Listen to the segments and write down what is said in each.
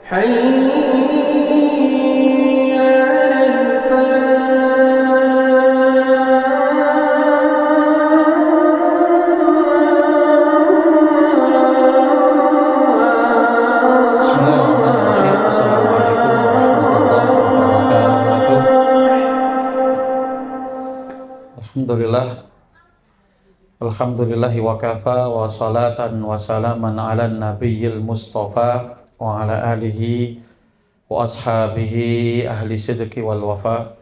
حي على Bismillahirrahmanirrahim. Assalamualaikum warahmatullahi wabarakatuh. Alhamdulillah. Alhamdulillahi wa kafa wa salatan wa salaman ala nabiyyil mustafa wa ala alihi wa ashabihi ahli sidqi wal wafa.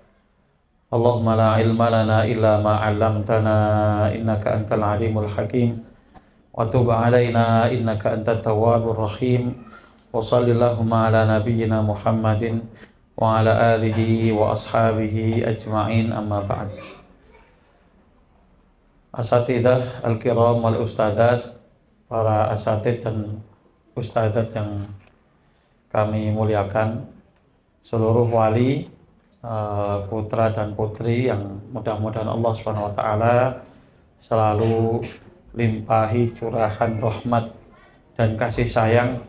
Allahumma la ilma lana illa ma 'allamtana innaka antal alimul hakim wa tub alaina innaka antat tawwabur rahim. Wa sallallahu ala nabiyyina Muhammadin wa ala alihi wa ashabihi ajma'in, amma ba'd. Asatidah al-kiram wal ustadzat, para asatid dan ustadzat yang kami muliakan, seluruh wali, putra dan putri yang mudah-mudahan Allah Subhanahu wa taala selalu limpahi curahan rahmat dan kasih sayang,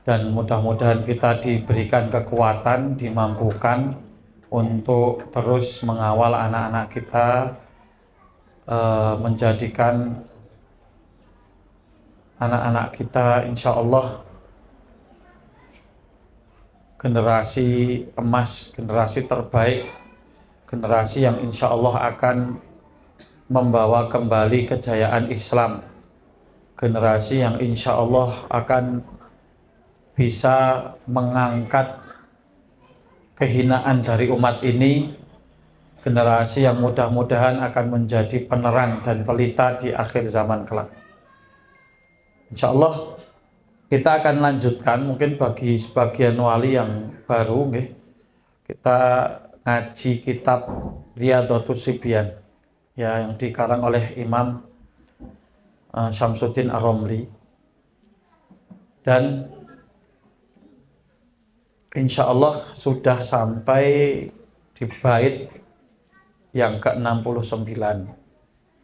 dan mudah-mudahan kita diberikan kekuatan, dimampukan untuk terus mengawal anak-anak kita, menjadikan anak-anak kita insya Allah generasi emas, generasi terbaik, generasi yang insya Allah akan membawa kembali kejayaan Islam, generasi yang insya Allah akan bisa mengangkat kehinaan dari umat ini, generasi yang mudah-mudahan akan menjadi penerang dan pelita di akhir zaman kelak. Insya Allah kita akan lanjutkan, mungkin bagi sebagian wali yang baru, kita ngaji kitab Riyadhatus Shibyan, ya, yang dikarang oleh Imam Syamsuddin Ar-Romli, dan insya Allah sudah sampai di bait yang ke-69.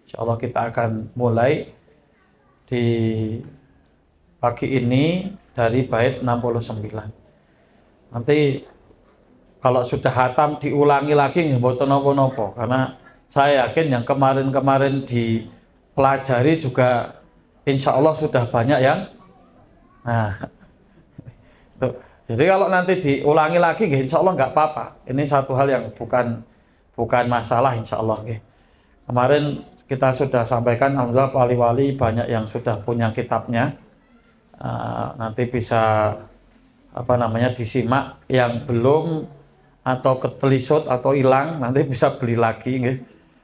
Insya Allah kita akan mulai di pagi ini dari bait 69. Nanti kalau sudah hatam diulangi lagi nggih mboten napa-napa, karena saya yakin yang kemarin-kemarin dipelajari juga insya Allah sudah banyak yang jadi kalau nanti diulangi lagi insya Allah nggak apa-apa. Ini satu hal yang bukan masalah insya Allah. Kemarin kita sudah sampaikan, alhamdulillah wali-wali banyak yang sudah punya kitabnya. Nanti bisa disimak. Yang belum atau ketelisut atau hilang nanti bisa beli lagi.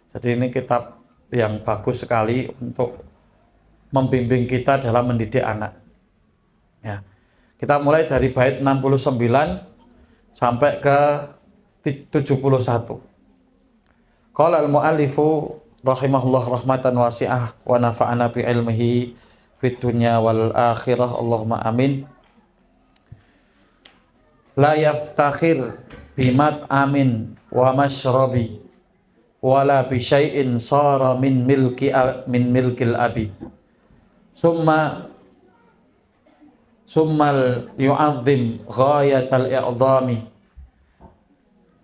Jadi ini kitab yang bagus sekali untuk membimbing kita dalam mendidik anak. Ya. Kita mulai dari bait 69 sampai ke 71. Qala al-muallifu rahimahullah rahmatan wasi'ah wa nafa'ana bi ilmihi fid dunya wal akhirah, Allahumma amin. La yaftakhir bimat amin wa mashrabi wala bi syai'in sara min milkil abi summal yu'azzim ghayatal i'zami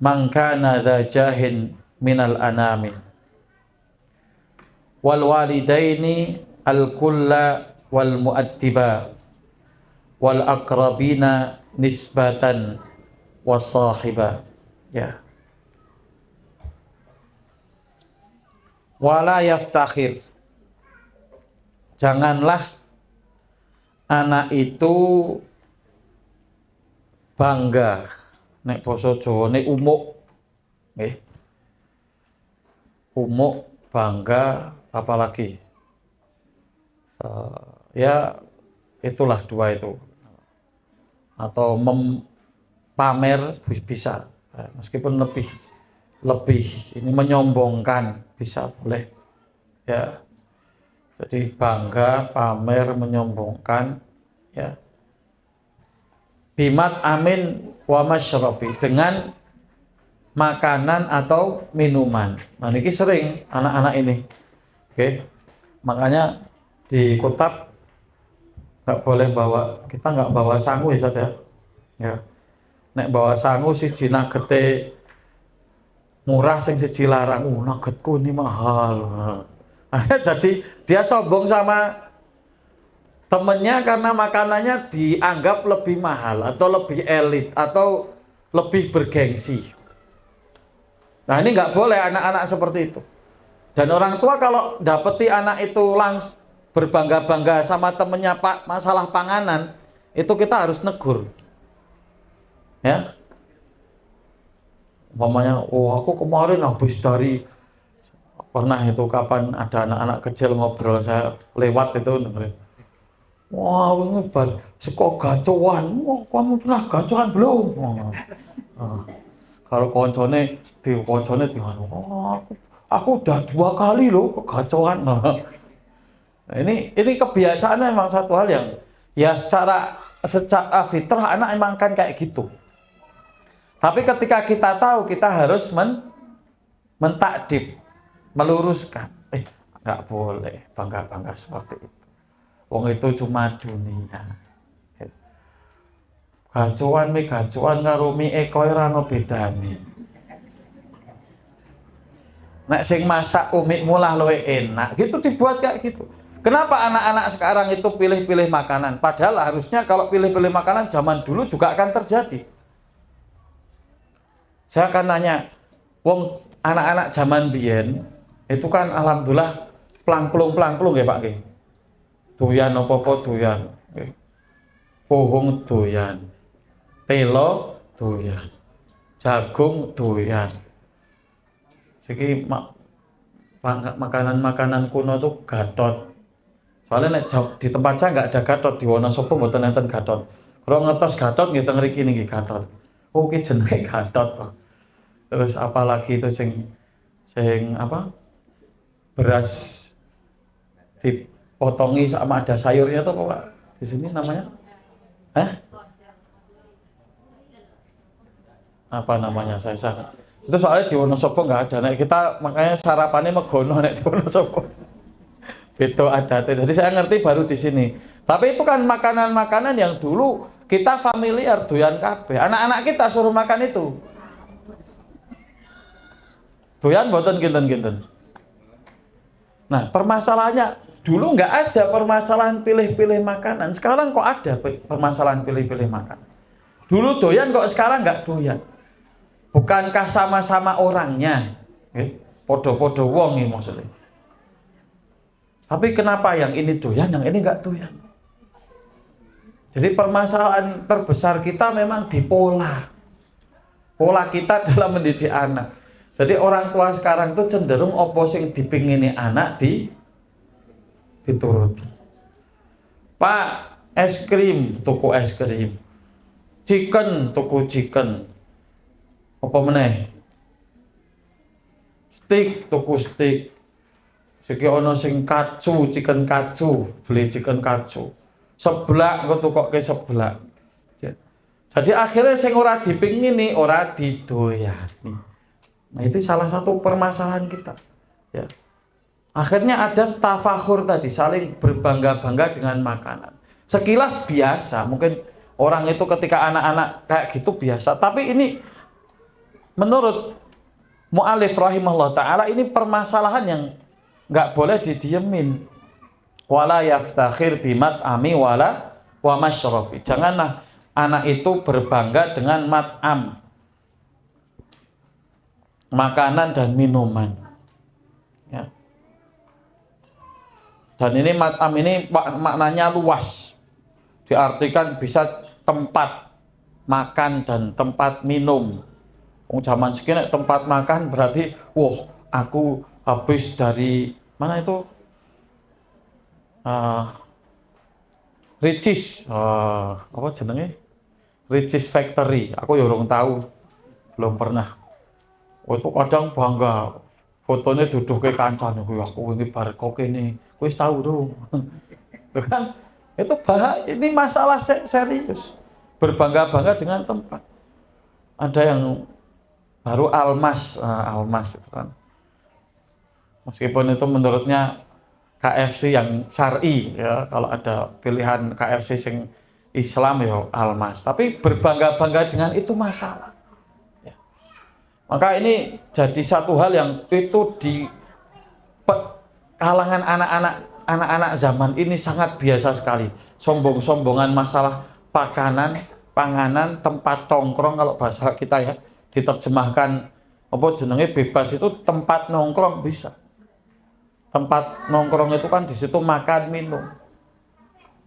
man kana dha jahin minal anami wal walidaini al kulla wal mu'addiba wal aqrabina nisbatan wasahiba. Ya, wala yaftakhir, janganlah anak itu bangga, nek basa Jawane umuk, umuk, bangga, apalagi ya itulah dua itu, atau pamer bisa, meskipun lebih ini menyombongkan bisa boleh, ya. Jadi bangga, pamer, menyombongkan, ya. Bimat amin wa masyrabi, dengan makanan atau minuman. Nah, ini sering anak-anak ini. Oke. Makanya di kitab nggak boleh bawa, kita nggak bawa sangu ya, Ustaz ya. Ya. Nek bawa sangu siji nugete murah sing siji larang, nuggetku ini mahal. Jadi dia sombong sama temennya karena makanannya dianggap lebih mahal atau lebih elit atau lebih bergengsi. Nah ini nggak boleh anak-anak seperti itu. Dan orang tua kalau dapeti anak itu langsung berbangga-bangga sama temennya pak masalah panganan, itu kita harus negur. Ya, umpamanya, oh aku kemarin habis dari pernah itu kapan ada anak-anak kecil ngobrol saya lewat itu dengerin. Wah, ini bar seko gacoan. Wah, kamu pernah gacoan belum? Wah. Ah, kalau koncone di mana? Wah, aku udah 2 kali loh kegacoan. Nah, ini kebiasaan memang satu hal yang ya secara fitrah anak emang kan kayak gitu. Tapi ketika kita tahu kita harus mentakdib, meluruskan. Nggak boleh bangga-bangga seperti itu. Wong itu cuma dunia. Gacuan karo mie kowe ora ono bedane. Nek sing masak umik mulah luwih enak, gitu dibuat kayak gitu. Kenapa anak-anak sekarang itu pilih-pilih makanan? Padahal harusnya kalau pilih-pilih makanan zaman dulu juga akan terjadi. Saya akan nanya, wong anak-anak zaman biyen itu kan alhamdulillah plangplung ya Pak nggih. Doyan apa-apa doyan. Pohong doyan. Telo doyan. Jagung doyan. Siki makanan-makanan kuno tuh gatot. Soalnya di tempat saya nggak ada gatot, di Wonosobo mboten enten gatot. Kalau ngertos gatot nggih teng mriki niki gatot. Oh ki jenenge gatot, Pak. Terus apalagi itu sing apa? Beras dipotongi sama ada sayurnya tuh Pak. Di sini namanya? Apa namanya saya salah. Itu soalnya di Wonosobo nggak ada. Nek kita makanya sarapannya megono nek di Wonosobo. Beda adatnya. Jadi saya ngerti baru di sini. Tapi itu kan makanan-makanan yang dulu kita familiar doyan kabeh. Anak-anak kita suruh makan itu. Doyan mboten kinten-kinten. Nah, permasalahannya dulu nggak ada permasalahan pilih-pilih makanan. Sekarang kok ada permasalahan pilih-pilih makanan. Dulu doyan kok sekarang nggak doyan. Bukankah sama-sama orangnya? Podo-podo wong ini maksudnya. Tapi kenapa yang ini doyan, yang ini nggak doyan? Jadi permasalahan terbesar kita memang di pola. Pola kita dalam mendidik anak. Jadi orang tua sekarang itu cenderung opo sing dipingini anak dituruti. Pak, es krim, tuku es krim. Chicken, tuku chicken. Apa meneh? Steak, tuku steak. Siki ono sing kacu, chicken kacu, beli chicken kacu. Seblak kok tukoke seblak. Jadi akhirnya sing ora dipingini, ora didoyani. Nah, itu salah satu permasalahan kita. Ya. Akhirnya ada tafakhur tadi, saling berbangga-bangga dengan makanan. Sekilas biasa, mungkin orang itu ketika anak-anak kayak gitu biasa, tapi ini menurut mu'alif rahimahullah ta'ala ini permasalahan yang nggak boleh didiemin. Wala yaftakhir bimat ami wala wa masyrabi. Janganlah anak itu berbangga dengan mat'am, makanan dan minuman. Ya. Dan ini mat'am ini maknanya luas. Diartikan bisa tempat makan dan tempat minum. Zaman segini tempat makan berarti, wah aku habis dari mana itu? Ricis, apa jenenge? Ricis Factory. Aku ya belum tahu, belum pernah. Oh, itu kadang bangga. Fotonya duduk ke kancane, aku ini bar kok ini, wis tahu dong. Kan? Itu ini masalah serius. Berbangga-bangga dengan tempat. Ada yang baru almas itu kan. Meskipun itu menurutnya KFC yang syar'i ya, kalau ada pilihan KFC yang Islam ya almas, tapi berbangga-bangga dengan itu masalah. Ya. Maka ini jadi satu hal yang itu di kalangan anak-anak zaman ini sangat biasa sekali. Sombong-sombongan masalah panganan, tempat tongkrong kalau bahasa kita ya, diterjemahkan apa jenenge bebas itu tempat nongkrong bisa. Tempat nongkrong itu kan di situ makan minum.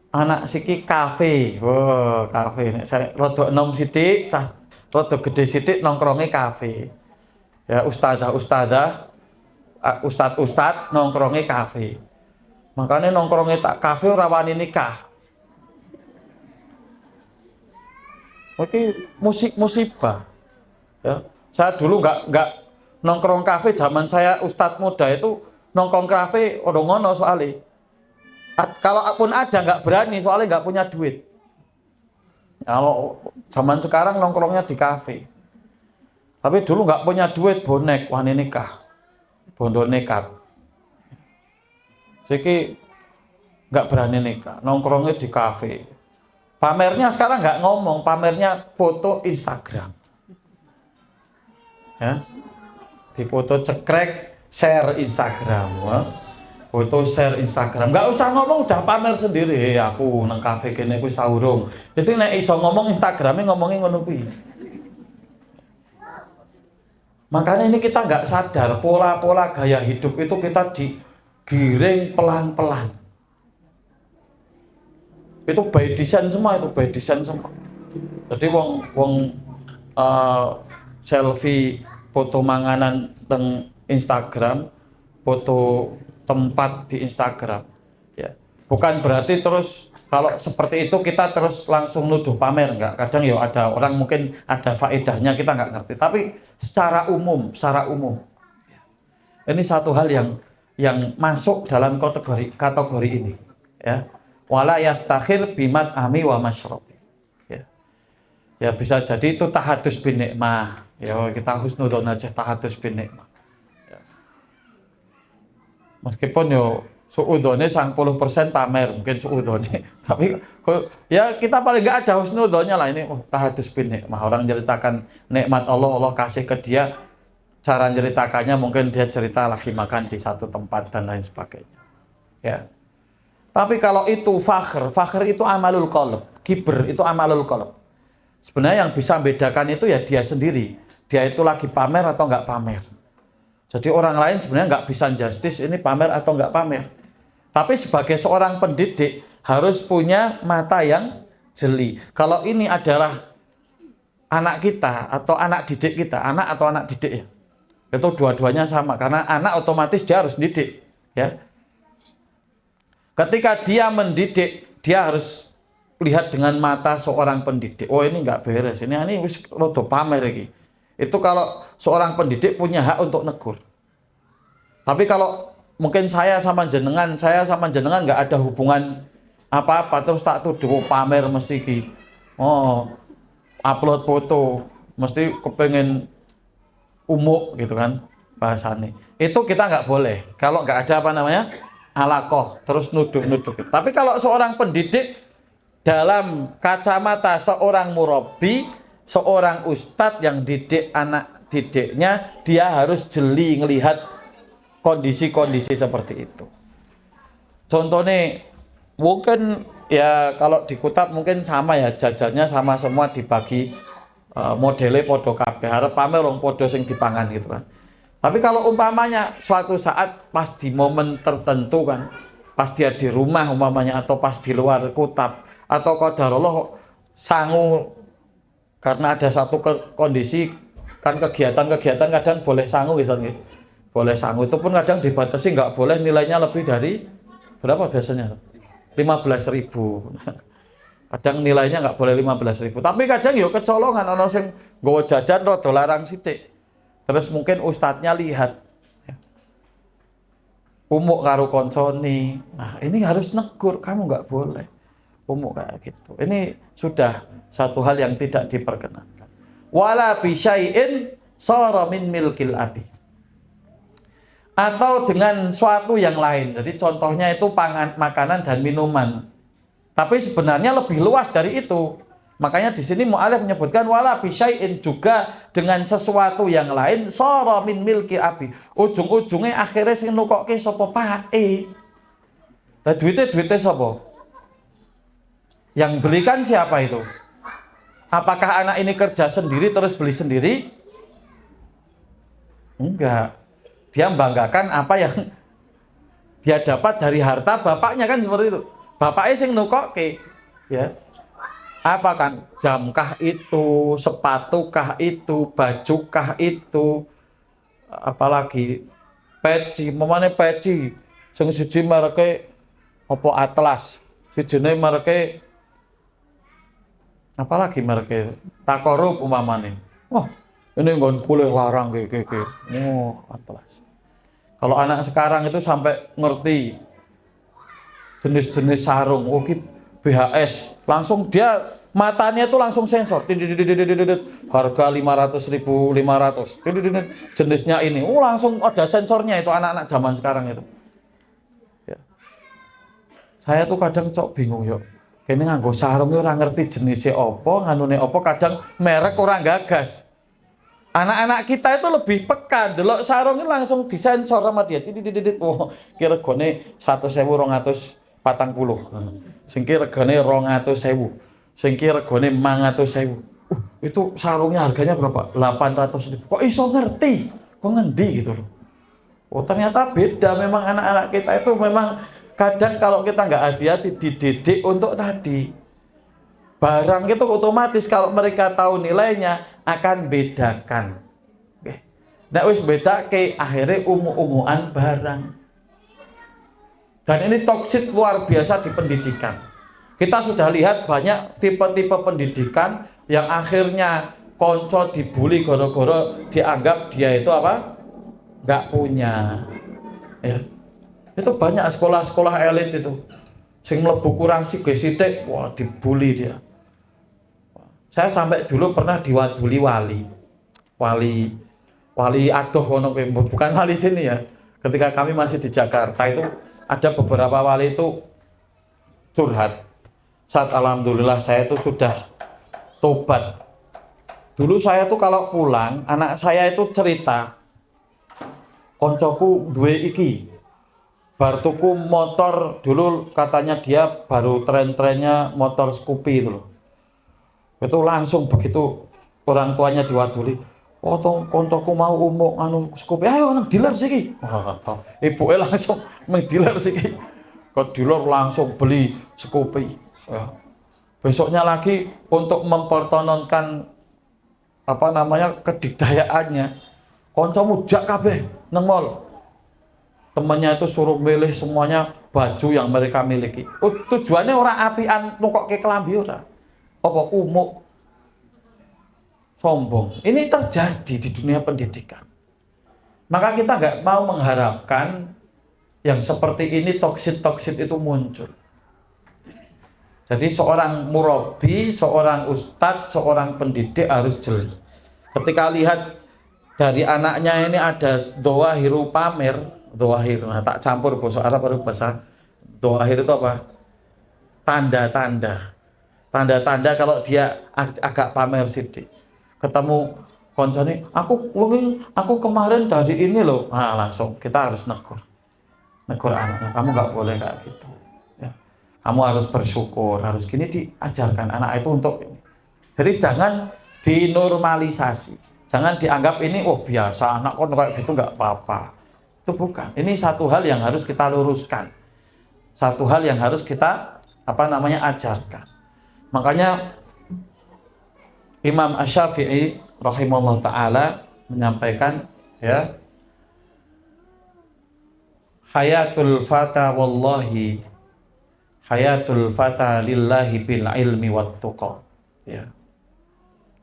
Anak siki kafe, kafe. Saya rodok enom sithik, rodok gede sithik nongkrongnya kafe. Ya ustadzah, ustadz nongkrongnya kafe. Makanya nongkrongnya tak kafe ora wani nikah. Oke, musibah. Ya, saya dulu nggak nongkrong kafe zaman saya ustadz muda itu nongkrong kafe orang ngono soalnya. Kalau pun ada nggak berani soalnya nggak punya duit. Kalau zaman sekarang nongkrongnya di kafe. Tapi dulu nggak punya duit bonek wani nikah, bondo nekat. Jadi nggak berani nikah, nongkrongnya di kafe. Pamernya sekarang nggak ngomong, pamernya foto Instagram. Ya, di foto cekrek, share Instagram. Wah. Foto share Instagram, nggak usah ngomong udah pamer sendiri. Aku nang kafe kene aku saurung. Jadi nek iso ngomong Instagramnya ngomongin ngono kuwi. Makanya ini kita nggak sadar pola-pola gaya hidup itu kita digiring pelan-pelan. Itu by design semua, itu by design semua. Jadi wong selfie foto manganan teng Instagram, foto tempat di Instagram, ya. Bukan berarti terus kalau seperti itu kita terus langsung nuduh pamer, enggak. Kadang ya ada orang mungkin ada faedahnya kita nggak ngerti. Tapi secara umum, ini satu hal yang masuk dalam kategori ini, ya. Wala yaftakhir bimat ami wa masyrabi. Ya. Ya bisa jadi itu tahadus bin nikmah. Ya kita husnudzon aja tahadus bin nikmah. Meskipun yo suudzone 90% pamer, mungkin suudzone. Tapi ya kita paling enggak ada husnudzonnya lah ini. Tahadus bin nikmah. Orang ceritakan nikmat Allah kasih ke dia. Cara ceritakannya mungkin dia cerita lagi makan di satu tempat dan lain sebagainya. Ya. Tapi kalau itu fakhr itu amalul qalb, kibr itu amalul qalb. Sebenarnya yang bisa membedakan itu ya dia sendiri. Dia itu lagi pamer atau enggak pamer. Jadi orang lain sebenarnya nggak bisa justice ini pamer atau nggak pamer. Tapi sebagai seorang pendidik harus punya mata yang jeli. Kalau ini adalah anak kita atau anak didik kita, anak atau anak didik ya, itu dua-duanya sama. Karena anak otomatis dia harus didik. Ya. Ketika dia mendidik, dia harus lihat dengan mata seorang pendidik. Oh ini nggak beres, ini wis rada pamer iki. Itu kalau seorang pendidik punya hak untuk negur. Tapi kalau mungkin saya sama jenengan nggak ada hubungan apa-apa terus tak tuduh pamer mesti ki. Oh, upload foto mesti kepengen umuk gitu kan bahasanya. Itu kita nggak boleh. Kalau nggak ada apa namanya alakoh terus nuduh-nuduh. Tapi kalau seorang pendidik dalam kacamata seorang murabi, seorang ustadz yang didik anak didiknya, dia harus jeli ngelihat kondisi-kondisi seperti itu. Contohnya mungkin ya kalau di Kutab mungkin sama ya, jajannya sama semua dibagi modelnya podo kabeh, harap pamer wong podo sing dipangan gitu kan. Tapi kalau umpamanya suatu saat pas di momen tertentu kan, pas dia di rumah umpamanya atau pas di luar Kutab atau qadarullah sangu karena ada satu kondisi kan kegiatan kadang boleh sangu misalnya. Boleh sangu itu pun kadang dibatasi nggak boleh nilainya lebih dari berapa biasanya? 15.000. Kadang nilainya nggak boleh 15.000. Tapi kadang yo kecolongan ono sing nggawa jajan rada larang sithik. Terus mungkin ustadznya lihat umuk karo koncone. Nah, ini harus negur, kamu nggak boleh umuk kayak gitu. Ini sudah satu hal yang tidak diperkenankan. Wala bi syai'in shara min milkil abi. Atau dengan suatu yang lain. Jadi contohnya itu makanan dan minuman. Tapi sebenarnya lebih luas dari itu. Makanya di sini mu'alif menyebutkan wala bisyai'in, juga dengan sesuatu yang lain, sara min milki abi. Ujung-ujungnya akhirnya sing nukokke sapa pake. Lah duitnya sapa? Yang belikan siapa itu? Apakah anak ini kerja sendiri terus beli sendiri? Enggak. Dia membanggakan apa yang dia dapat dari harta bapaknya, kan seperti itu. Bapaknya sing nukokke, ya. Apa kan? Jamkah itu, sepatukah itu, bajukah itu, apalagi peci, memane peci. Sing siji mereke apa Atlas, sijine mereke apalagi mereke Takorup umpamane. Wah, ini nggon kuliah larang kayak. Oh, Atlas. Kalau anak sekarang itu sampai ngerti jenis-jenis sarung, oh gitu, BHS, langsung dia matanya itu langsung sensor, harga 500.500, jenisnya ini, oh langsung ada sensornya itu anak-anak zaman sekarang itu. Ya. Saya tuh kadang cok bingung yuk, kini nganggo sarungnya orang ngerti jenisnya opo, nganune opo, kadang merek orang gagas. Anak-anak kita itu lebih peka, delok sarungnya langsung disensor sama dia. Oh, kira regane 100.000 240. Sing regane 200.000. Sing regane 500.000. Itu sarungnya harganya berapa? 800.000. Kok iso ngerti? Kok ngendi gitu loh. Oh, ternyata beda memang anak-anak kita itu memang kadang kalau kita nggak hati-hati dididik untuk tadi. Barang itu otomatis kalau mereka tahu nilainya akan bedakan. Oke. Nah, wis bedake akhirnya umu-umuan barang. Dan ini toksik luar biasa di pendidikan. Kita sudah lihat banyak tipe-tipe pendidikan yang akhirnya konco dibully goro-goro dianggap dia itu apa? Nggak punya. Ya. Itu banyak sekolah-sekolah elit itu. Sing mlebu kurang sithik, wah dibully dia. Saya sampai dulu pernah diwaduli wali adoh ono, bukan wali sini ya. Ketika kami masih di Jakarta itu ada beberapa wali itu curhat. Saat alhamdulillah saya itu sudah tobat. Dulu saya tuh kalau pulang, anak saya itu cerita, koncoku duwe iki, bar tuku motor, dulu katanya dia baru tren-trennya motor Scoopy itu loh. Itu langsung begitu orang tuanya diwaduli, oh toh koncoku mau umuk anu Scoopy, ayo nang dealer siki. Ibuke langsung nang dealer siki. Ke dealer langsung beli Scoopy. Ya. Besoknya lagi untuk mempertontonkan apa namanya kedikdayaannya, koncomu jak kabeh nang mall. Temennya itu suruh milih semuanya baju yang mereka miliki. Tujuannya orang apian nukokke kelambi ora. Apa umuk sombong. Ini terjadi di dunia pendidikan. Maka kita nggak mau mengharapkan yang seperti ini toksit itu muncul. Jadi seorang murabi, seorang ustadz, seorang pendidik harus jeli. Ketika lihat dari anaknya ini ada dhawahiru pamer, dhawahir, nah, tak campur bahasa Arab atau bahasa dhawahir itu apa? Tanda-tanda kalau dia agak pamer sidik. Ketemu koncone, aku kemarin dari ini loh. Nah, langsung kita harus negur anaknya, kamu nggak boleh kayak gitu. Ya. Kamu harus bersyukur, harus gini, diajarkan anak itu untuk ini. Jadi jangan dinormalisasi, jangan dianggap ini oh biasa, anak kon kayak gitu nggak apa-apa. Itu bukan. Ini satu hal yang harus kita luruskan, satu hal yang harus kita ajarkan. Makanya Imam Asy-Syafi'i rahimahullah ta'ala menyampaikan, ya, hayatul fata wallahi, hayatul fata lillahi bil ilmi wat tuqa. Ya.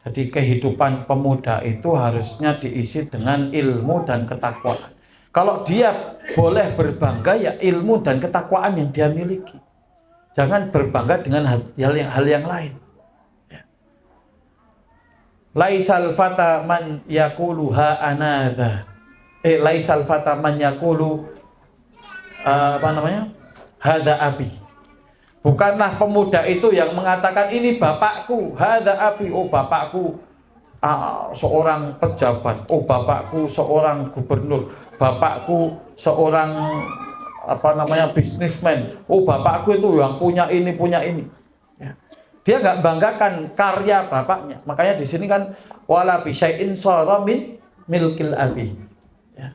Jadi kehidupan pemuda itu harusnya diisi dengan ilmu dan ketakwaan. Kalau dia boleh berbangga, ya ilmu dan ketakwaan yang dia miliki. Jangan berbangga dengan hal yang lain. Ya. Laisal fata man yaqulu ha anadha. Laisal fata man yaqulu hadza abi. Bukanlah pemuda itu yang mengatakan ini bapakku, hadza abi, oh bapakku seorang pejabat, oh bapakku seorang gubernur, bapakku seorang bisnismen, oh bapakku itu yang punya ini. Ya. Dia nggak banggakan karya bapaknya. Makanya di sini kan wala bisyai'in shara min milkil abi. Ya.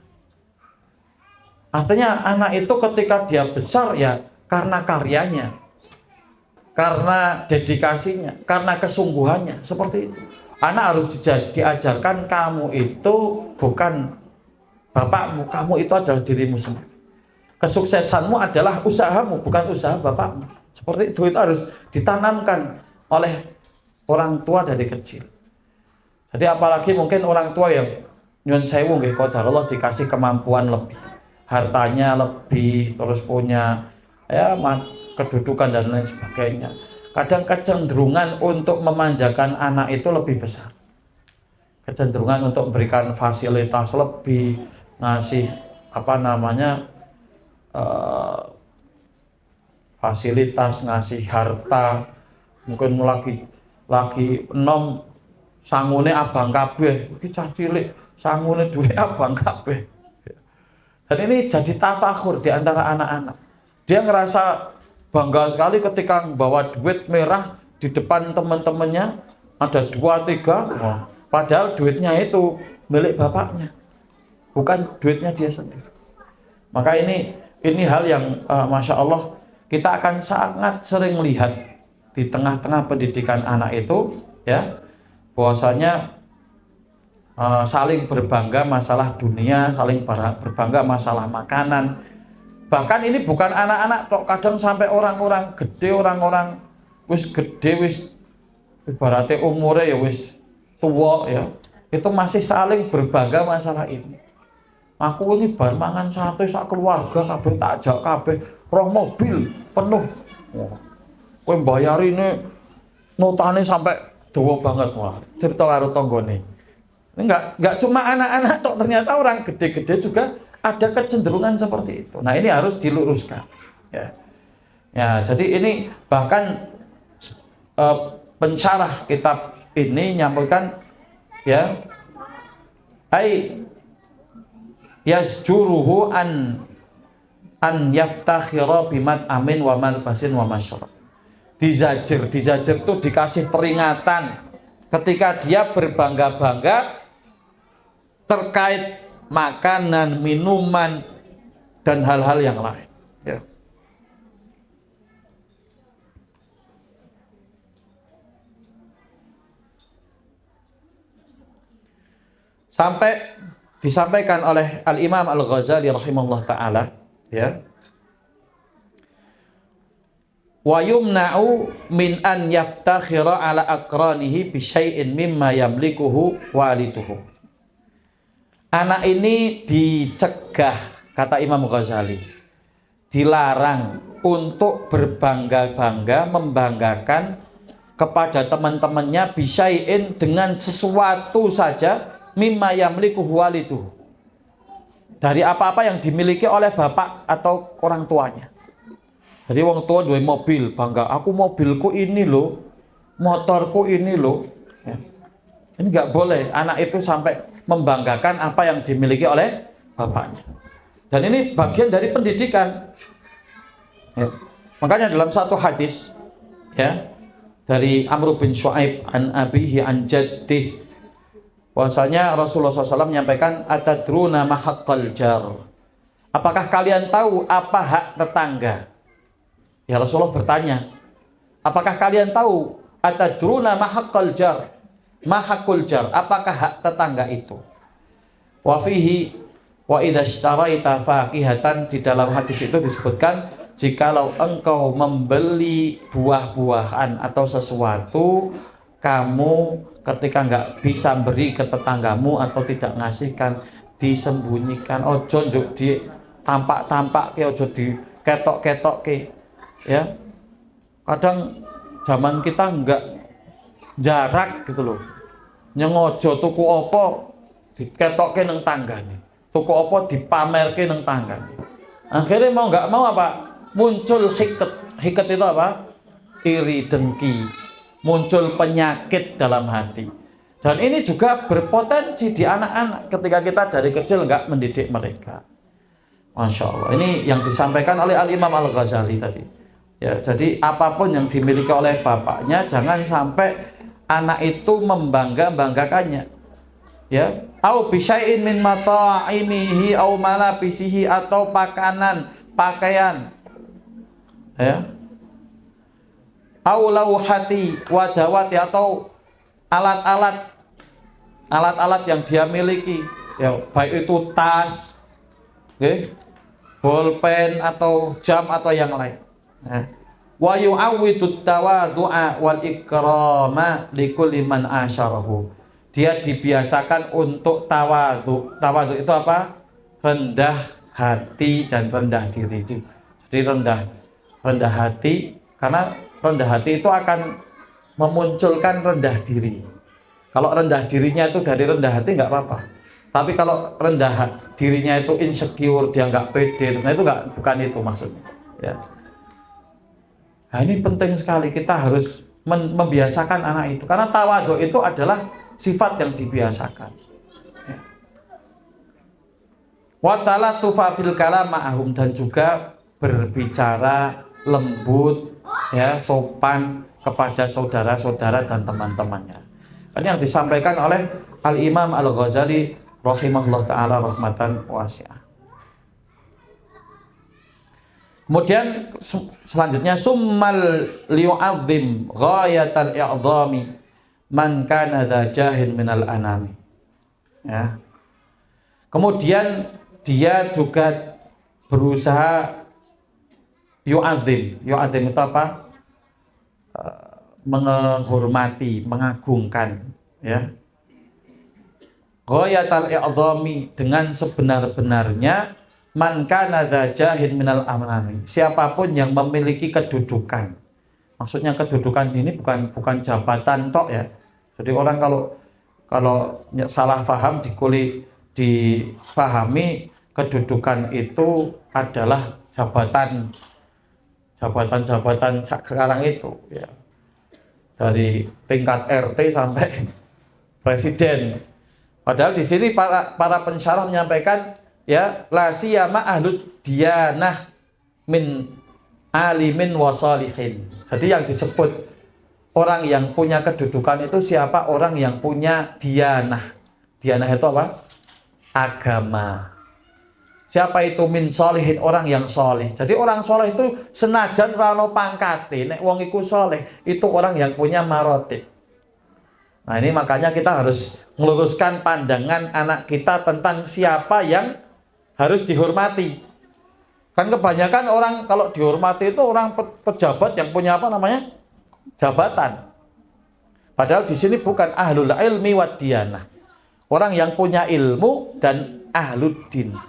Artinya anak itu ketika dia besar ya karena karyanya, karena dedikasinya, karena kesungguhannya, seperti itu. Anak harus diajarkan kamu itu bukan bapakmu, kamu itu adalah dirimu sendiri. Kesuksesanmu adalah usahamu, bukan usaha bapakmu. Seperti itu harus ditanamkan oleh orang tua dari kecil. Jadi apalagi mungkin orang tua yang nyun sewu nggih qadarullah dikasih kemampuan lebih, hartanya lebih, terus punya ya kedudukan dan lain sebagainya. Kadang kecenderungan untuk memanjakan anak itu lebih besar. Kecenderungan untuk memberikan fasilitas lebih, ngasih fasilitas, ngasih harta, mungkin lagi enom sangune abang kabeh, iki cah cilik sangune duwe abang kabeh. Dan ini jadi tafakhur di antara anak-anak. Dia ngerasa bangga sekali ketika bawa duit merah di depan teman-temannya, ada 2-3, padahal duitnya itu milik bapaknya, bukan duitnya dia sendiri. Maka ini hal yang Masya Allah kita akan sangat sering lihat di tengah-tengah pendidikan anak itu, ya, bahwasanya saling berbangga masalah dunia, saling berbangga masalah makanan. Bahkan ini bukan anak-anak tok, kadang sampai orang-orang gede, orang-orang wis gede, wis ibaratnya umurnya ya wis tua ya, itu masih saling berbangga masalah ini. Aku ini bar mangan sate sak keluarga kabeh tak ajak kabeh, roh mobil penuh. Kowe bayar ini notane sampai dawa banget, wah. Cerita karo tanggane. Ini enggak cuma anak-anak tok, ternyata orang gede-gede juga ada kecenderungan seperti itu. Nah, ini harus diluruskan. Ya, jadi ini bahkan pensyarah kitab ini nyampaikan ya, yasjuruhu an yaftakhira bimat amin wa malbasin wa masyarab. Dizajer itu dikasih peringatan ketika dia berbangga-bangga terkait makanan, minuman, dan hal-hal yang lain. Ya. Sampai disampaikan oleh Al-Imam Al-Ghazali rahimahullah ta'ala, ya, wa yumna'u min an yaftakhira ala aqranihi bi syai'in mimma yamlikuhu waliduhu. Anak ini dicegah, kata Imam Ghazali, dilarang untuk berbangga-bangga, membanggakan kepada teman-temannya bisyai'in dengan sesuatu saja mimma yamlikuhu waliduhu, dari apa-apa yang dimiliki oleh bapak atau orang tuanya. Jadi wong tua duwe mobil, bangga, aku mobilku ini loh, motorku ini loh. Ya. Ini nggak boleh anak itu sampai membanggakan apa yang dimiliki oleh bapaknya. Dan ini bagian dari pendidikan. Ya. Makanya dalam satu hadis, ya, dari Amr bin Shu'aib an abihi an jaddih, bahwasanya Rasulullah SAW menyampaikan, atadruna ma haqqal jar. Apakah kalian tahu apa hak tetangga? Ya, Rasulullah bertanya, apakah kalian tahu atadruna ma haqqal jar? Ma haqqul jar, apakah hak tetangga itu? Wa fihi wa idza ishtaraita faqihatan, di dalam hadis itu disebutkan, jikalau engkau membeli buah-buahan atau sesuatu, kamu ketika nggak bisa beri ke tetanggamu atau tidak ngasihkan, disembunyikan, ojo njuk di tampak-tampak ke, ojo di ketok-ketok ke, ya. Kadang zaman kita nggak jarak gitu loh, nyengojo tuku opo diketokke nang tanggane, tuku opo dipamerke nang tanggane. Akhirnya mau nggak mau apa, muncul hiket, hikat itu apa? Iri, dengki, muncul penyakit dalam hati. Dan ini juga berpotensi di anak-anak ketika kita dari kecil nggak mendidik mereka. Masya Allah. Ini yang disampaikan oleh Al-Imam Al-Ghazali tadi. Ya, jadi apapun yang dimiliki oleh bapaknya, jangan sampai anak itu membangga-banggakannya. Ya, au bisyai'in min mata'imihi au malabisihi, atau pakanan, pakaian. Ya. Au lauhati wadawati, atau alat-alat yang dia miliki. Ya, baik itu tas, okay, bolpen atau jam atau yang lain. Wa yu'awwidut tawadhu'a wal ikrama likulli man asyarahu. Dia dibiasakan untuk tawadhu. Tawadhu itu apa? Rendah hati dan rendah diri. Jadi rendah hati, karena rendah hati itu akan memunculkan rendah diri. Kalau rendah dirinya itu dari rendah hati nggak apa-apa. Tapi kalau rendah dirinya itu insecure, dia nggak pede, nah itu bukan itu maksudnya. Ya. Nah, ini penting sekali, kita harus membiasakan anak itu, karena tawadhu itu adalah sifat yang dibiasakan. Wa talattufa fil kalam ma'ahum, dan juga berbicara lembut, ya, sopan kepada saudara-saudara dan teman-temannya. Ini yang disampaikan oleh Al-Imam Al-Ghazali rahimahullah ta'ala rahmatan wasi'ah. Kemudian selanjutnya summal liyu'adzim ghayatal i'dhami man kana dha jahin minal anami. Ya. Kemudian dia juga berusaha yu'adzim. Yu'adzim itu apa? Menghormati, mengagungkan, ya. Ghayatal i'dhami, dengan sebenar-benarnya, man kana dha jahin minal amnani, siapapun yang memiliki kedudukan. Maksudnya kedudukan ini bukan jabatan tok, ya. Jadi orang kalau salah paham difahami kedudukan itu adalah jabatan sekarang itu, ya. Dari tingkat RT sampai presiden. Padahal di sini para pensyarah menyampaikan, ya, la siyama ahlud diyanah min alimin wa shalihin. Jadi yang disebut orang yang punya kedudukan itu siapa? Orang yang punya diyanah. Diyanah itu apa? Agama. Siapa itu? Min shalihin, orang yang sholih. Jadi orang sholih itu senajan rano pangkate, nek wong iku sholih, itu orang yang punya marotib. Nah, ini makanya kita harus meluruskan pandangan anak kita tentang siapa yang harus dihormati. Kan kebanyakan orang kalau dihormati itu orang pejabat yang punya apa namanya? Jabatan. Padahal di sini bukan ahlul ilmi wad diyanah. Orang yang punya ilmu dan ahluddin.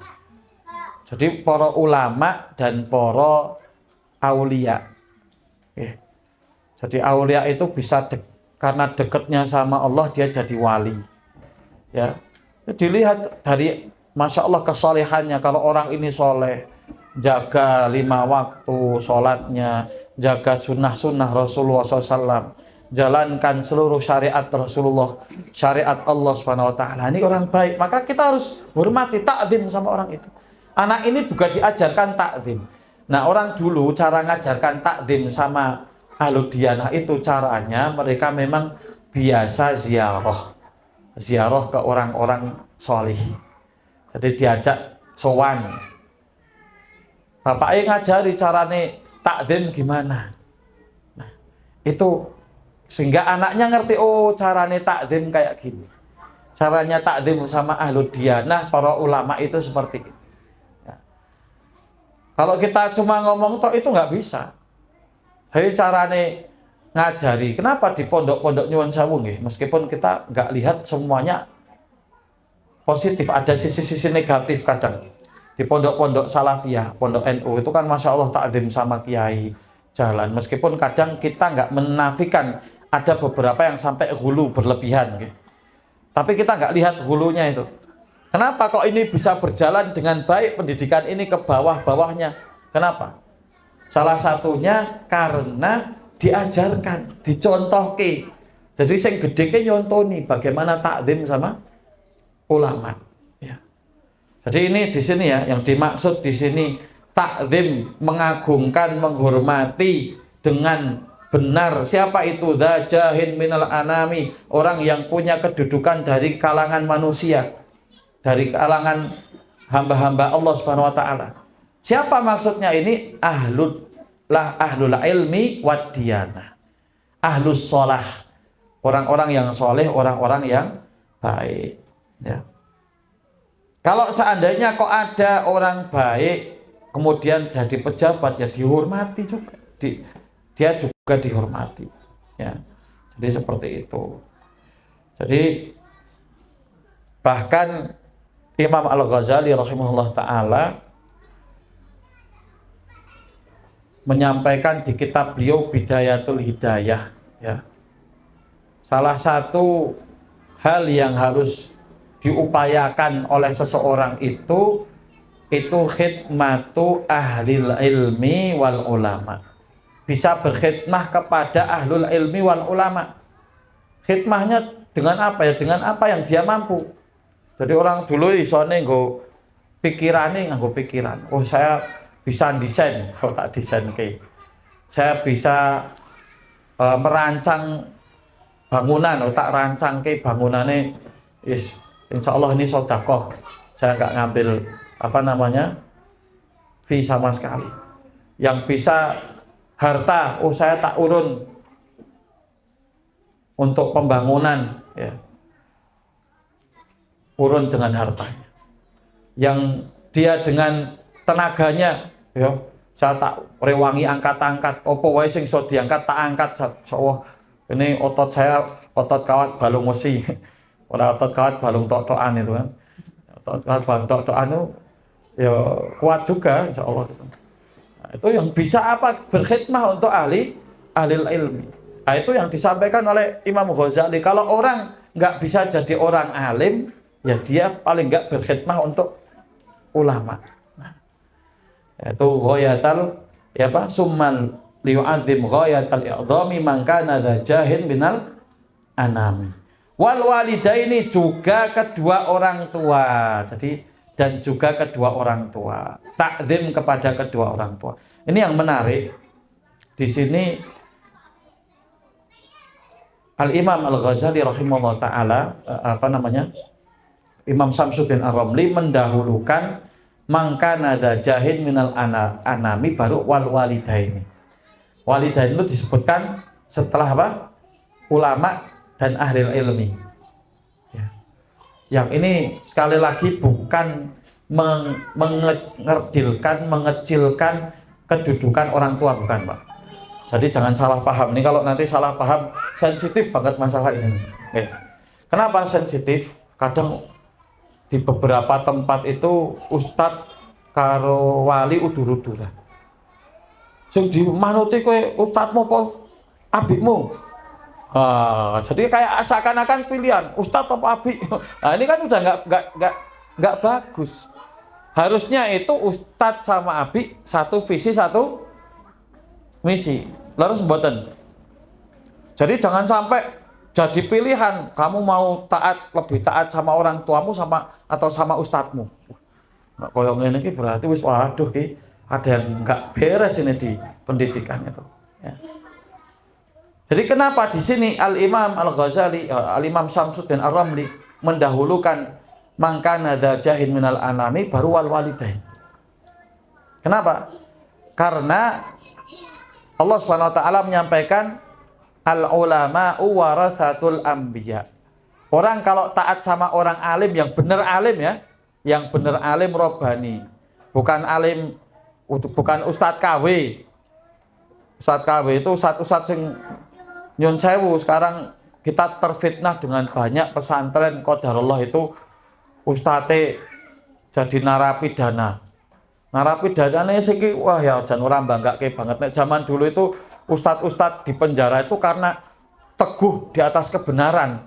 Jadi para ulama dan para aulia. Jadi aulia itu bisa karena dekatnya sama Allah dia jadi wali. Ya. Dilihat dari Masya Allah kesalehannya. Kalau orang ini soleh, jaga 5 waktu sholatnya, jaga sunnah-sunnah Rasulullah SAW, jalankan seluruh syariat Rasulullah, syariat Allah Subhanahu Wa Taala. Ini orang baik, maka kita harus hormati, takzim sama orang itu. Anak ini juga diajarkan takzim. Nah, orang dulu cara ngajarkan takzim sama ahlud diyanah itu caranya mereka memang biasa ziarah ke orang-orang solih. Jadi diajak sowan. Bapaknya ngajari carane takzim gimana. Nah, itu sehingga anaknya ngerti, oh carane takzim kayak gini. Caranya takzim sama ahlud diyanah, para ulama itu seperti itu. Ya. Kalau kita cuma ngomong toh itu nggak bisa. Jadi carane ngajari. Kenapa di pondok-pondok nyuwun sewu nggih? Meskipun kita nggak lihat semuanya positif, ada sisi-sisi negatif kadang. Di pondok-pondok salafiyah, pondok NU itu kan Masya Allah takzim sama kiai jalan. Meskipun kadang kita nggak menafikan ada beberapa yang sampai hulu berlebihan. Gitu. Tapi kita nggak lihat hulunya itu. Kenapa kok ini bisa berjalan dengan baik pendidikan ini ke bawah-bawahnya? Kenapa? Salah satunya karena diajarkan, dicontohke. Jadi sing gedhe ki nyontoni bagaimana takzim sama ulama. Ya. Jadi ini di sini ya, yang dimaksud di sini takzim, mengagungkan, menghormati dengan benar. Siapa itu? Dzajahin minal anami, orang yang punya kedudukan dari kalangan manusia, dari kalangan hamba-hamba Allah Subhanahu wa taala. Siapa maksudnya ini? Ahlul ilmi wad diyanah. Ahlus sholah. Orang-orang yang soleh, orang-orang yang baik. Ya. Kalau seandainya kok ada orang baik kemudian jadi pejabat, ya dihormati juga. Dia juga dihormati. Ya. Jadi seperti itu. Jadi bahkan Imam Al-Ghazali rahimahullah ta'ala menyampaikan di kitab beliau Bidayatul Hidayah, ya. Salah satu hal yang harus diupayakan oleh seseorang itu khidmatu ahlil ilmi wal ulama. Bisa berkhidmah kepada ahlul ilmi wal ulama. Khidmahnya dengan apa ya? Dengan apa yang dia mampu. Jadi orang dulu isone nggo pikirane, nganggo pikiran. Oh, saya bisa desain, tak desain ke. Saya bisa merancang bangunan, tak rancang ke bangunannya. Yes, insya Allah ini sedekah. Saya nggak ngambil fee sama sekali. Yang bisa harta, oh saya tak urun untuk pembangunan, ya. Urun dengan hartanya. Yang dia dengan tenaganya, ya, saya tak rewangi angkat-angkat, apa wae sing iso diangkat tak angkat. So, ini otot saya, otot kawat balung mesi. Ora otot kawat balung tok-tokan itu kan. Otot kawat balung tok-tokan itu ya kuat juga insyaallah. Nah, itu yang bisa apa? Berkhidmah untuk ahli ilmi. Nah, itu yang disampaikan oleh Imam Ghazali. Kalau orang nggak bisa jadi orang alim, ya dia paling nggak berkhidmah untuk ulama. Itu ghayatal summan liyu'adzim ghayatal i'dhami man kana jahin minal anami. Wal walidaini, juga kedua orang tua. Jadi dan juga kedua orang tua. Takzim kepada kedua orang tua. Ini yang menarik. Di sini Al-Imam Al-Ghazali rahimahullah taala Imam Samsuddin Ar-Ramli mendahulukan mangkana jahin minal anami baru wal walidaini. Walidain itu disebutkan setelah apa? Ulama dan ahli ilmi. Ya. Yang ini sekali lagi bukan mengecilkan kedudukan orang tua, bukan, Pak. Jadi jangan salah paham. Ini kalau nanti salah paham, sensitif banget masalah ini. Oke. Kenapa sensitif? Kadang di beberapa tempat itu ustadz karo wali udur-uduran. Sing dimanuti kowe ustadzmu apa abikmu? Jadi kayak seakan-akan pilihan ustadz apa abik. Nah, ini kan udah nggak bagus. Harusnya itu ustadz sama abik satu visi satu misi. Lalu mboten. Jadi jangan sampai jadi pilihan kamu mau lebih taat sama orang tuamu atau sama ustadzmu. Nah, kalau ngene iki berarti wis waduh ki ada yang nggak beres ini di pendidikan itu. Ya. Jadi kenapa di sini Al-Imam Al-Ghazali, Al-Imam Samsuddin Ar-Ramli mendahulukan mangkana jahin minal anami baru wal walidain. Kenapa? Karena Allah Subhanahu wa taala menyampaikan al-ulama'u warasatul anbiya. Orang kalau taat sama orang alim yang benar alim ya, yang benar alim robbani, bukan alim, bukan ustadz KW. Ustadz KW itu ustadz sing nyun sewu. Sekarang kita terfitnah dengan banyak pesantren qadarullah itu ustadze jadi narapidana. Narapidana siki wah ya jan ora banggake banget. Nek zaman dulu itu ustadz di penjara itu karena teguh di atas kebenaran.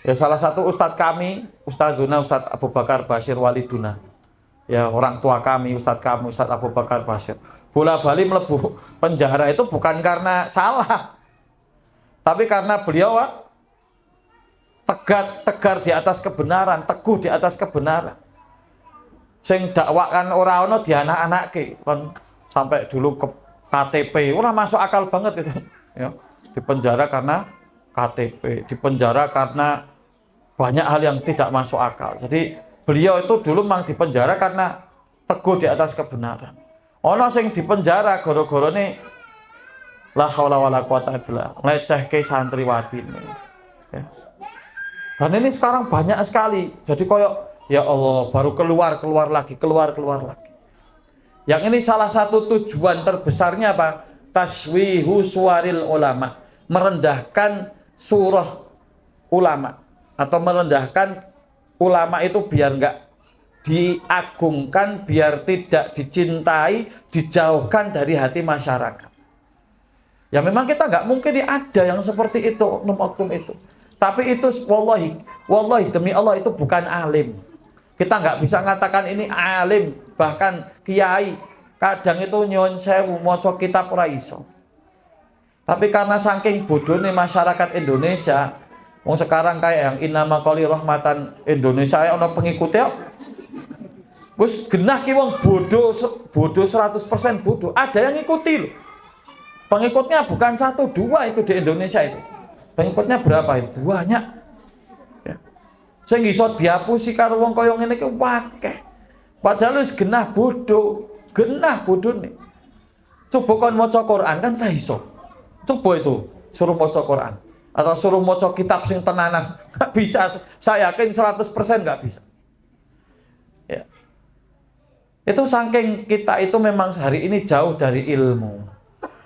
Ya salah satu ustadz kami, Ustadzuna Ustadz Abu Bakar Bashir Waliduna. Ya orang tua kami, ustadz Abu Bakar Bashir. bola-bali mlebu penjara itu bukan karena salah, tapi karena beliau tegar di atas kebenaran, teguh di atas kebenaran. Sing dakwakan ora ono dianak-anake kon sampai dulu ke KTP, ora masuk akal banget itu. Ya, di penjara karena KTP, di penjara karena banyak hal yang tidak masuk akal. Jadi beliau itu dulu memang di penjara karena teguh di atas kebenaran. Ono sing di penjara gara-garane la haula wala quwata illa billah, nglecehke santriwati ini. Ya. Dan ini sekarang banyak sekali. Jadi koyok ya Allah, baru keluar lagi. Yang ini salah satu tujuan terbesarnya apa? Taswihu suwaril ulama, merendahkan surah ulama atau merendahkan ulama itu biar enggak diagungkan, biar tidak dicintai, dijauhkan dari hati masyarakat. Ya memang kita nggak mungkin ada yang seperti itu, oknum-oknum itu. Tapi itu wallahi demi Allah itu bukan alim. Kita nggak bisa mengatakan ini alim, bahkan kiai. Kadang itu nyuwun sewu maca kitab ora iso. Tapi karena saking bodohnya masyarakat Indonesia, sekarang kayak yang Innama Qoli Rahmatan Indonesia ono pengikutnya wis genah ki wong bodoh 100% bodoh. Ada yang ngikuti loh. Pengikutnya bukan 1, 2 itu di Indonesia itu. Pengikutnya berapa itu? Banyak. Ya. Sing iso diapusi karo wong kaya ngene iki akeh. Padahal wis genah bodoh nih. Coba kon maca Quran kan ra iso. Coba itu suruh maca Quran atau suruh maca kitab sing tenanan. Enggak bisa. Saya yakin 100% enggak bisa. Ya. Itu saking kita itu memang hari ini jauh dari ilmu.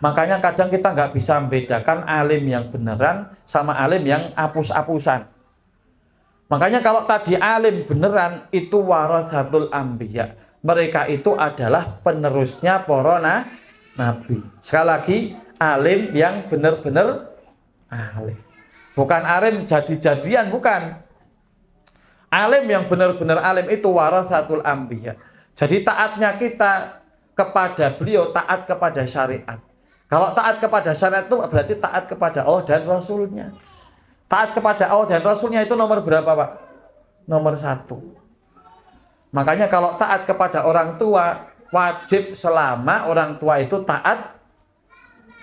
Makanya kadang kita nggak bisa membedakan alim yang beneran sama alim yang apus-apusan. Makanya kalau tadi alim beneran itu warasatul anbiya. Mereka itu adalah penerusnya para nabi. Sekali lagi, alim yang benar-benar alim. Bukan alim jadi-jadian, bukan. Alim yang benar-benar alim itu warasatul anbiya. Jadi taatnya kita kepada beliau, taat kepada syariat. Kalau taat kepada syariat itu berarti taat kepada Allah dan Rasulnya. Taat kepada Allah dan Rasulnya itu nomor berapa, Pak? Nomor 1. Makanya kalau taat kepada orang tua, wajib selama orang tua itu taat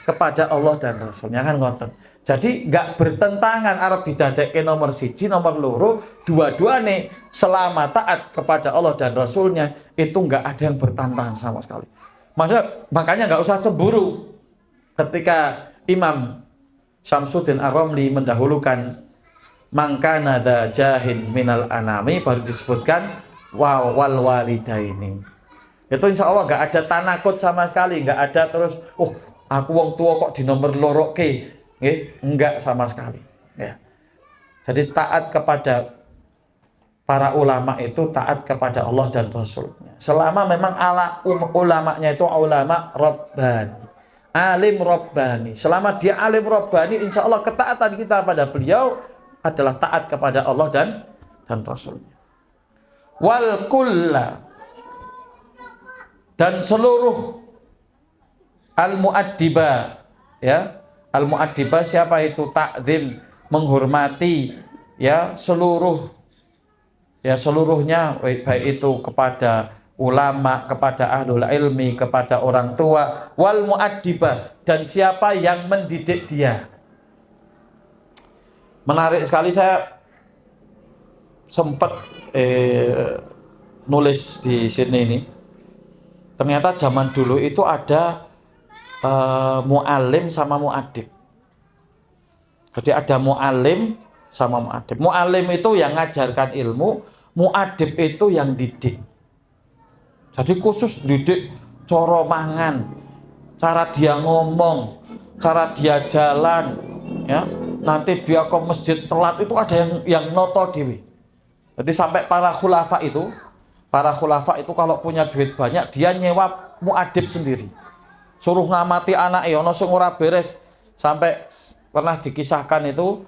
kepada Allah dan Rasulnya, kan ngoten. Jadi nggak bertentangan Arab didadekke nomor 1, nomor 2, dua-dua nih selama taat kepada Allah dan Rasulnya itu nggak ada yang bertentangan sama sekali. Makanya nggak usah cemburu ketika Imam Syamsuddin Ar-Ramli mendahulukan mangkana da jahin minal anami baru disebutkan wal walidaini. Itu insya Allah nggak ada tanakut sama sekali, nggak ada terus aku wong tua kok di nomor loroke. Enggak sama sekali. Ya. Jadi taat kepada para ulama itu taat kepada Allah dan Rasulnya. Selama memang ulamanya itu ulama Rabbani, alim Rabbani. Selama dia alim Rabbani, insya Allah ketaatan kita pada beliau adalah taat kepada Allah dan Rasulnya. Wal kulla, dan seluruh al-mu'addibah, ya. Al-mu'addibah siapa itu? Ta'zim, menghormati, ya, seluruhnya baik itu kepada ulama, kepada ahlul ilmi, kepada orang tua. Wal mu'addibah, dan siapa yang mendidik dia. Menarik sekali, saya sempat nulis di sini ini. Ternyata zaman dulu itu ada mu'alim sama mu'adib. Jadi ada mu'alim sama mu'adib. Mu'alim itu yang ngajarkan ilmu, mu'adib itu yang didik. Jadi khusus didik cara mangan, cara dia ngomong, cara dia jalan, ya. Nanti dia ke masjid telat itu ada yang noto dewi. Jadi sampai para khulafa itu kalau punya duit banyak dia nyewa mu'adib sendiri. Suruh ngamati anak ono sing ora beres. Sampai pernah dikisahkan itu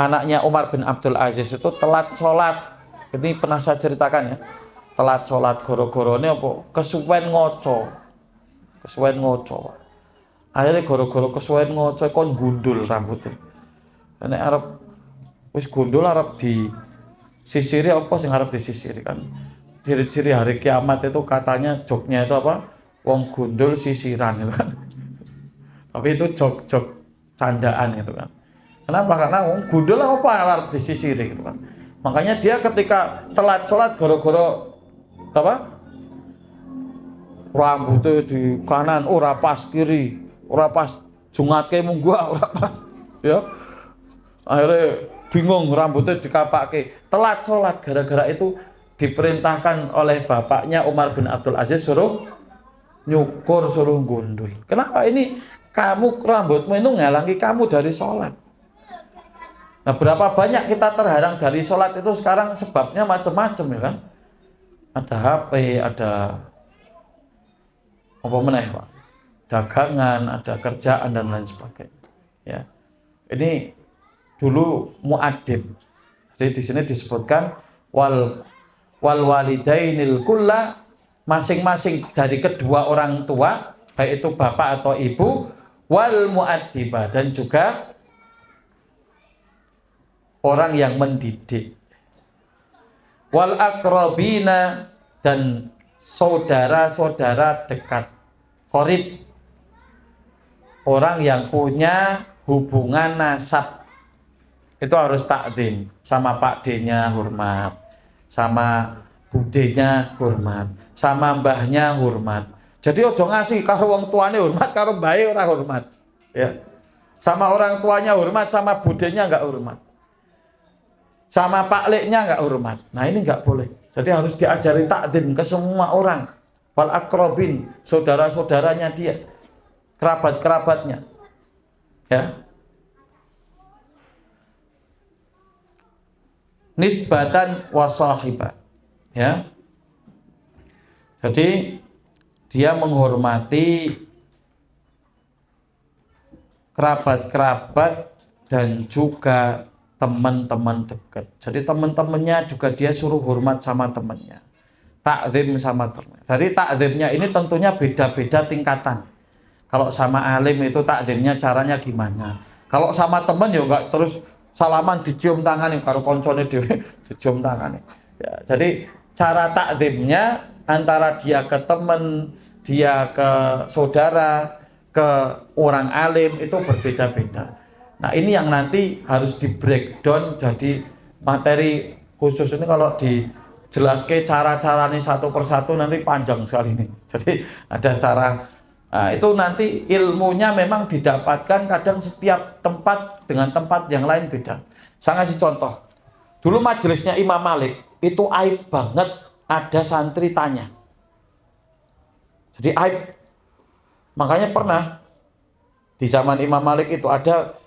anaknya Umar bin Abdul Aziz itu telat sholat. Ini pernah saya ceritakan ya. Telat sholat goro-gorone apa kesuwen ngoco. kesuwen ngoco. Akhirnya gara-gara kesuwen ngoco kon gundul rambutnya. Nek arep wis gundul arep di sisiri apa sing arep disisiri kan. Ciri-ciri hari kiamat itu katanya joknya itu apa? Wong gundul sisiran itu kan. Tapi itu jok-jok candaan gitu kan. Kenapa? Karena wong gundul apa arep disisiri gitu kan. Makanya dia ketika telat sholat gara-gara apa? Rambutnya di kanan ora pas kiri, ora pas jungatke mung gua ora pas. Ya. Akhirnya bingung rambutnya dikapake. Telat sholat gara-gara itu diperintahkan oleh bapaknya Umar bin Abdul Aziz suruh nyukur, suruh gundul. Kenapa ini kamu rambutmu itu ngalangi kamu dari sholat? Nah, berapa banyak kita terhalang dari sholat itu sekarang sebabnya macam-macam ya kan? Ada HP, ada apa meneh Pak? Dagangan, ada kerjaan dan lain sebagainya. Ya. Ini dulu muadib. Jadi di sini disebutkan wal walidainil kulla, masing-masing dari kedua orang tua, baik itu bapak atau ibu, wal muaddibah, dan juga orang yang mendidik, wal akrobina, dan saudara-saudara dekat, qorib, orang yang punya hubungan nasab itu harus takdim. Sama Pak D-nya hormat, sama budenya hormat, sama mbahnya hormat. Jadi ojo ngasih karo wong tuane hormat, karo mbahe ora hormat. Ya. Sama orang tuanya hormat, sama budenya enggak hormat. Sama Pak Leknya enggak hormat. Nah, ini enggak boleh. Jadi harus diajari takdim ke semua orang. Wal akrobin, saudara-saudaranya dia, kerabat-kerabatnya. Ya. Nisbatan wasahiba. Ya. Jadi dia menghormati kerabat-kerabat dan juga teman-teman dekat. Jadi teman-temannya juga dia suruh hormat sama temannya. Takzim sama teman. Jadi takzimnya ini tentunya beda-beda tingkatan. Kalau sama alim itu takzimnya caranya gimana? Kalau sama teman ya enggak terus salaman dicium tangan nih, karo koncone dhewe dicium tangan nih. Ya, jadi cara takzimnya antara dia ke teman, dia ke saudara, ke orang alim itu berbeda-beda. Nah, ini yang nanti harus di breakdown jadi materi khusus. Ini kalau dijelaskan cara-caranya satu persatu nanti panjang sekali ini. Jadi ada cara, nah, itu nanti ilmunya memang didapatkan kadang setiap tempat dengan tempat yang lain beda. Saya ngasih contoh. Dulu majelisnya Imam Malik itu aib banget ada santri tanya. Jadi aib. Makanya pernah di zaman Imam Malik itu ada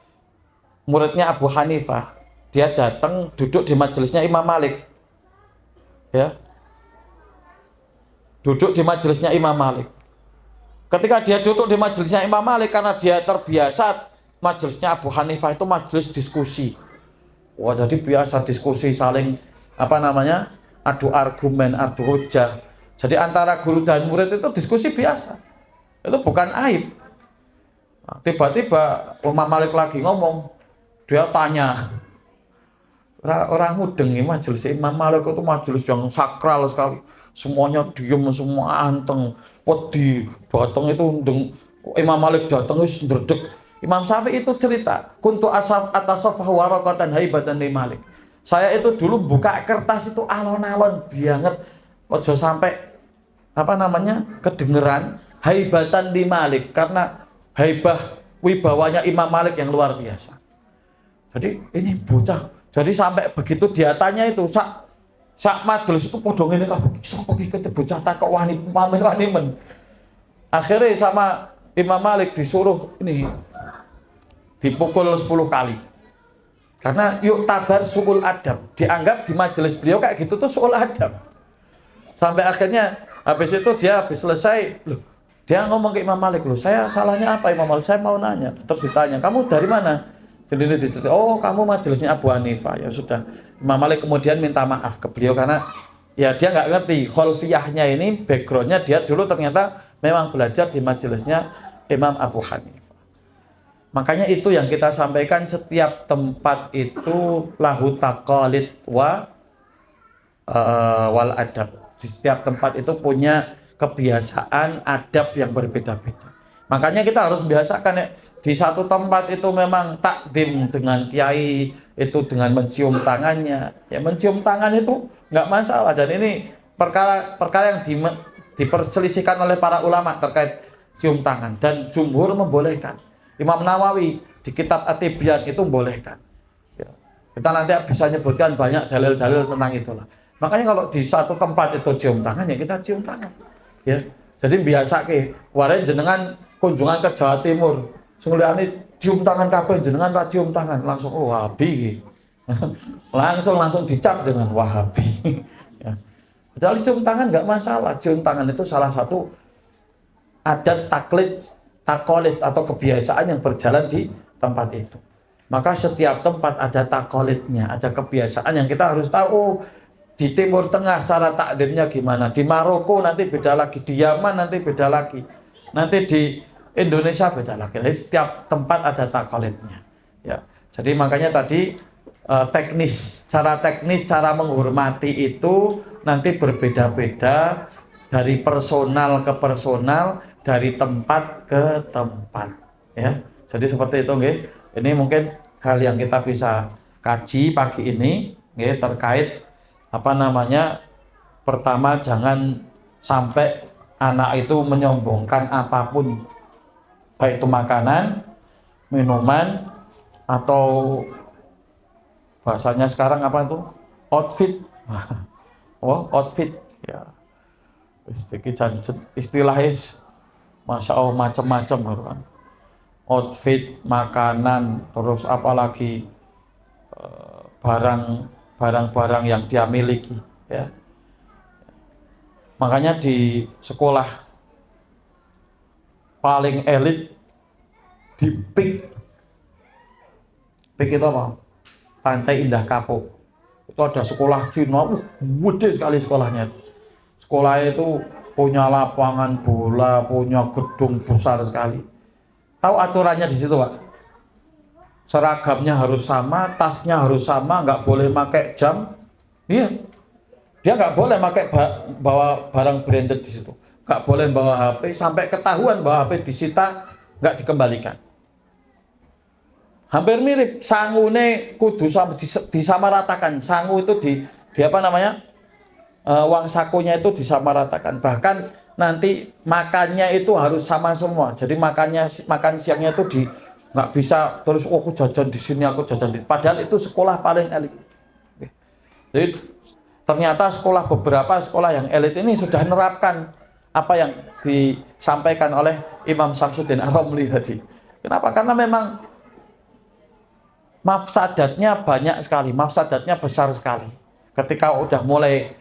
muridnya Abu Hanifah. Dia datang duduk di majelisnya Imam Malik. Ya. Duduk di majelisnya Imam Malik. Ketika dia duduk di majelisnya Imam Malik, karena dia terbiasa majelisnya Abu Hanifah itu majelis diskusi. Wah, jadi biasa diskusi saling adu argumen, adu hujah. Jadi antara guru dan murid itu diskusi biasa. Itu bukan aib. Nah, tiba-tiba Imam Malik lagi ngomong, dia tanya. Orang mudeng ini majelis Imam Malik itu majelis yang sakral sekali. Semuanya diem, semua anteng. Wedi, datang itu Imam Malik datang wis ndredeg. Imam Syafi'i itu cerita, kuntu atasafah waraqatan haibatan li Malik. Saya itu dulu buka kertas itu alon-alon banget. Ojo sampai kedengeran haibatan li Malik, karena haibah wibawanya Imam Malik yang luar biasa. Jadi ini bocah. Jadi sampai begitu dia tanya itu sak majelis itu podo ngene kabeh. Sapa iki bocah takok wani men. Akhirnya sama Imam Malik disuruh ini dipukul 10 kali. Karena yuk tabar suul adab. Dianggap di majelis beliau kayak gitu tuh suul adab. Sampai akhirnya habis itu dia habis selesai, loh, dia ngomong ke Imam Malik, loh, saya salahnya apa Imam Malik? Saya mau nanya. Terus ditanya, kamu dari mana? Jadi oh, kamu majelisnya Abu Hanifah. Ya sudah. Imam Malik kemudian minta maaf ke beliau karena ya dia nggak ngerti kholfiyahnya ini, backgroundnya dia dulu ternyata memang belajar di majelisnya Imam Abu Hanifah. Makanya itu yang kita sampaikan, setiap tempat itu lahu taqalid wal adab. Di setiap tempat itu punya kebiasaan adab yang berbeda-beda. Makanya kita harus biasakan ya, di satu tempat itu memang takdim dengan kiai itu dengan mencium tangannya. Ya mencium tangan itu nggak masalah, dan ini perkara yang diperselisihkan oleh para ulama terkait cium tangan, dan jumhur membolehkan. Imam Nawawi di kitab At-Tibyan itu membolehkan. Ya. Kita nanti bisa nyebutkan banyak dalil-dalil tentang itulah. Makanya kalau di satu tempat itu cium tangan, ya kita cium tangan. Ya. Jadi biasa ke, warai jenengan kunjungan ke Jawa Timur, sungguhnya cium tangan kabeh jenengan tak cium tangan, langsung oh Wahabi. langsung dicap dengan Wahabi. Ya. Padahal cium tangan nggak masalah. Cium tangan itu salah satu adat takolid atau kebiasaan yang berjalan di tempat itu. Maka setiap tempat ada takolidnya, ada kebiasaan yang kita harus tahu. Oh, di Timur Tengah cara takdirnya gimana, di Maroko nanti beda lagi, di Yaman nanti beda lagi, nanti di Indonesia beda lagi. Jadi setiap tempat ada takolidnya. Ya, jadi makanya tadi teknis, cara menghormati itu nanti berbeda-beda dari personal ke personal, dari tempat ke tempat. Ya, jadi seperti itu, nggih. Ini mungkin hal yang kita bisa kaji pagi ini, nggih, terkait pertama, jangan sampai anak itu menyombongkan apapun, baik itu makanan, minuman, atau bahasanya sekarang apa itu? Outfit. Oh, outfit. Ya. Istilahnya Masya Allah macam-macam kan. Outfit, makanan, terus apalagi barang-barang yang dia miliki, ya. Makanya di sekolah paling elit di PIK itu apa? Pantai Indah Kapuk. Itu ada sekolah Cina, gede sekali sekolahnya. Sekolah itu punya lapangan bola, punya gedung besar sekali. Tahu aturannya di situ, Pak? Seragamnya harus sama, tasnya harus sama, nggak boleh pakai jam. Iya, dia nggak boleh bawa barang branded di situ, nggak boleh bawa HP, sampai ketahuan bawa HP disita, nggak dikembalikan. Hampir mirip, sangune kudu disamaratakan. Sangu itu di uang sakunya itu disamaratakan. Bahkan nanti makannya itu harus sama semua. Jadi makan siangnya itu nggak bisa terus aku jajan di sini, aku jajan di. Padahal itu sekolah paling elit. Jadi ternyata beberapa sekolah yang elit ini sudah menerapkan apa yang disampaikan oleh Imam Syamsuddin Ar-Romli tadi. Kenapa? Karena memang mafsadatnya banyak sekali, mafsadatnya besar sekali. Ketika udah mulai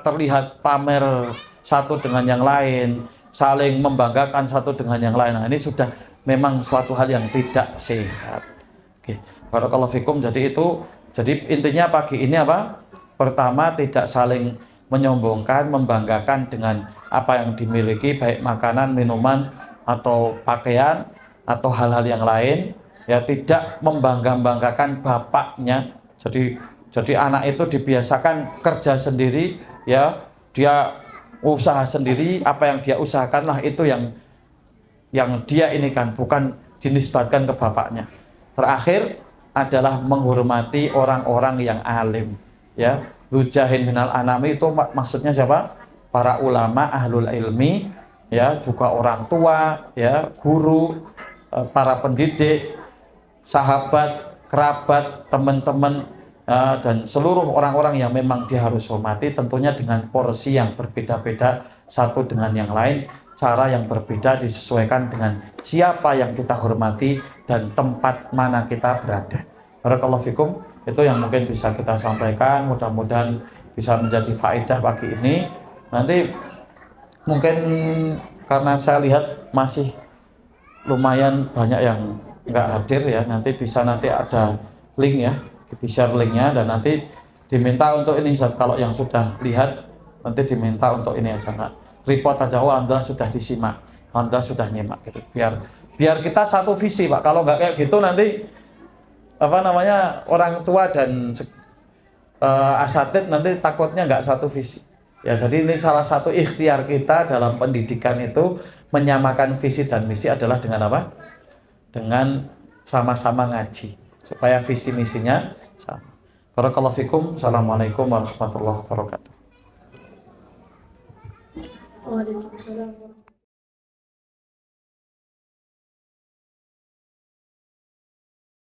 terlihat pamer satu dengan yang lain, saling membanggakan satu dengan yang lain. Nah, ini sudah memang suatu hal yang tidak sehat. Oke, barakallahu fikum. Jadi intinya pagi ini apa? Pertama, tidak saling menyombongkan, membanggakan dengan apa yang dimiliki, baik makanan, minuman, atau pakaian, atau hal-hal yang lain. Ya, tidak membanggakan bapaknya. Jadi anak itu dibiasakan kerja sendiri, ya, dia usaha sendiri, apa yang dia usahakanlah itu yang dia ini kan, bukan dinisbatkan ke bapaknya. Terakhir adalah menghormati orang-orang yang alim, ya. Zujahin minal anami itu maksudnya siapa? Para ulama, ahlul ilmi, ya, juga orang tua, ya, guru, para pendidik, sahabat, kerabat, teman-teman, dan seluruh orang-orang yang memang dia harus hormati, tentunya dengan porsi yang berbeda-beda satu dengan yang lain. Cara yang berbeda disesuaikan dengan siapa yang kita hormati dan tempat mana kita berada. Barakallahu fikum. Itu yang mungkin bisa kita sampaikan, mudah-mudahan bisa menjadi faedah pagi ini. Nanti mungkin karena saya lihat masih lumayan banyak yang nggak hadir, ya, nanti ada link, ya, di share linknya, dan nanti diminta untuk ini, kalau yang sudah lihat nanti diminta untuk ini aja, nggak report aja, oh alhamdulillah sudah disimak, alhamdulillah sudah nyimak gitu. Biar kita satu visi Pak. Kalau nggak kayak gitu nanti apa namanya orang tua dan asatid nanti takutnya nggak satu visi. Ya, jadi ini salah satu ikhtiar kita dalam pendidikan itu menyamakan visi dan misi adalah dengan apa? Dengan sama-sama ngaji supaya visi misinya sama. Barakallahu fikum. Assalamualaikum warahmatullahi wabarakatuh. Waalaikumsalam.